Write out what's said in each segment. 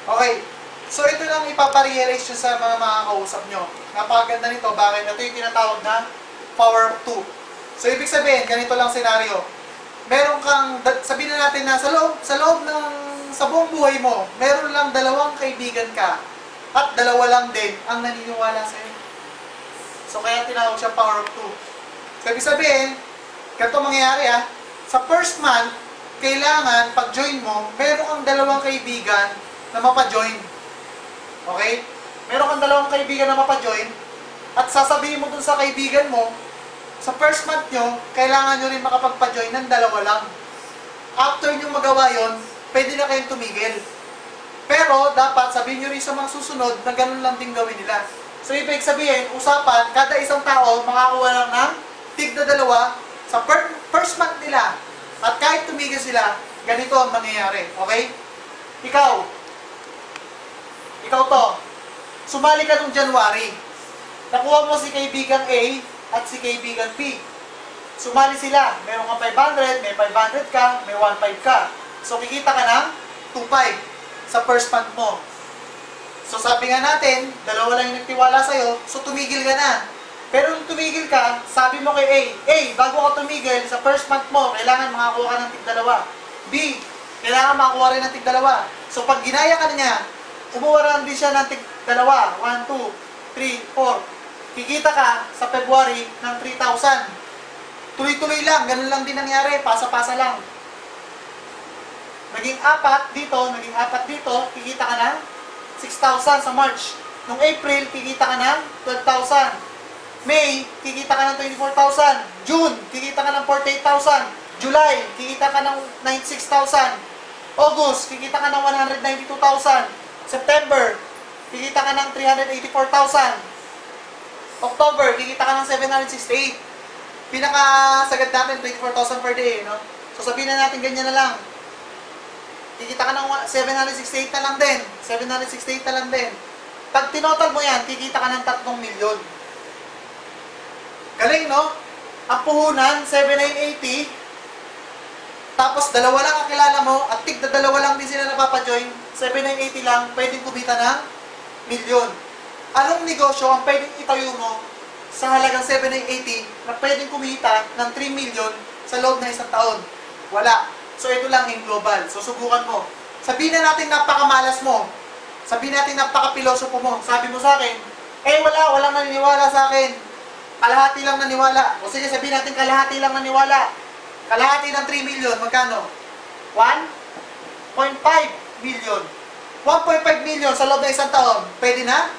Okay. So, ito lang ipaparealize nyo sa mga makakausap nyo. Napakaganda nito. Bakit? Ito yung tinatawag na power of 2. So, ibig sabihin, ganito lang senaryo. Meron kang, sabihin na natin na sa loob ng, sa buong buhay mo, meron lang 2 kaibigan ka at 2 lang din ang naniniwala sa'yo. So, kaya tinawag siya power of 2. So, ibig sabihin, ganito mangyayari sa first month, kailangan, pag-join mo, meron kang 2 kaibigan na mapa-join. Okay? Meron kang 2 kaibigan na mapa-join at sasabihin mo dun sa kaibigan mo, sa first month nyo, kailangan nyo rin makapagpa-join ng 2 lang. After nyo magawa yon, pwede na kayong tumigil. Pero, dapat sabihin nyo rin sa mga susunod na ganun lang din gawin nila. So, ibig sabihin, usapan, kada isang tao makakuha lang ng tig-2 sa first month nila. At kahit tumigil sila, ganito ang mangyayari. Okay? Ikaw to, sumali ka nung January. Nakuha mo si kaibigang A at si kaibigan B. Sumali sila. Meron kang 500, may 500 ka, may 1.5 ka. So, kikita ka ng 2.5 sa first month mo. So, sabi nga natin, 2 lang yung nagtiwala sa'yo, so tumigil ka na. Pero nung tumigil ka, sabi mo kay A, bago ka tumigil, sa first month mo, kailangan makakuha ka ng tig-2. B, kailangan makakuha rin ng tig-2. So, pag ginaya ka na niya, umuwaran din siya ng tig-2. 1, 2, 3, 4. Kikita ka sa February ng 3,000. Tuloy-tuloy lang, ganun lang din nangyari, pasa-pasa lang. Naging 4 dito, naging 4 dito, kikita ka ng 6,000 sa March. Nung April, kikita ka ng 12,000. May, kikita ka ng 24,000. June, kikita ka ng 48,000. July, kikita ka ng 96,000. August, kikita ka ng 192,000. September, kikita ka ng 384,000. October, kikita ka ng 768. Pinakasagad natin, 24,000 per day, no? So, sabihin na natin ganyan na lang. Kikita ka ng 768 na lang din. 768 na lang din. Pag tinotal mo yan, kikita ka ng 3 milyon. Galing, no? Ang puhunan, 7,980. Tapos, 2 lang ang kilala mo, at tig-2 lang din sila napapajoin. 7,980 lang, pwedeng kumita ng milyon. Anong negosyo ang pwedeng itayo mo sa halagang 7,980 na pwedeng kumita ng 3 milyon sa loob ng 1 taon? Wala. So, ito lang in global. So, subukan mo. Sabihin na natin napakamalas mo. Sabihin natin napaka-pilosopo mo. Sabi mo sa akin, walang naniniwala sa akin. Kalahati lang naniwala. O sige, sabihin natin kalahati lang naniwala. Kalahati ng 3 milyon, magkano? 1.5 million. 1.5 million sa loob ng 1 taon. Pwede na?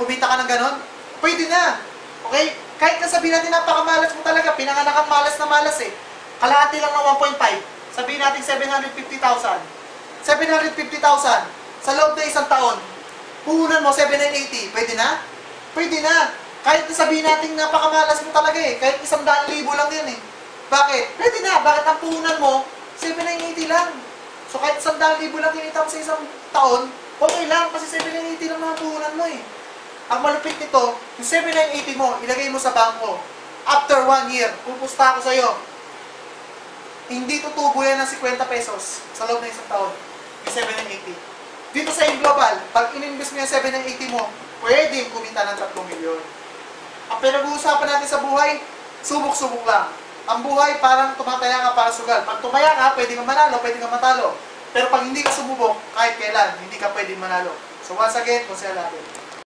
Kumita ka ng ganon? Pwede na. Okay? Kahit na sabihin natin napakamalas mo talaga, pinanganak ang malas na malas eh. Kalahati lang ng 1.5. Sabihin natin 750,000. 750,000 sa loob ng 1 taon. Puhunan mo 7,980. Pwede na? Pwede na. Kahit na sabihin natin napakamalas mo talaga eh. Kahit 100,000 lang yan eh. Bakit? Pwede na. Bakit ang puhunan mo 7,980 lang? So kahit 100,000 lang kinita mo sa 1 taon, okay lang kasi 7,980 lang ang puhunan mo eh. Ang malupit nito, yung 7,980 mo, ilagay mo sa bangko. After 1 year, pupusta ako sa'yo. Hindi tutubo yan ng 50 pesos sa loob ng 1 taon. Yung 7,980. Dito sa global, pag in-invest mo yung 7,980 mo, pwedeng kumita ng 3 milyon. Ang pinag-uusapan natin sa buhay, subok-subok lang. Ang buhay parang tumataya ka para sugal. Pag tumaya ka, pwede ka manalo, pwede ka matalo. Pero pag hindi ka sumubok, kahit kailan, hindi ka pwedeng manalo. So once again, Jose Alabel.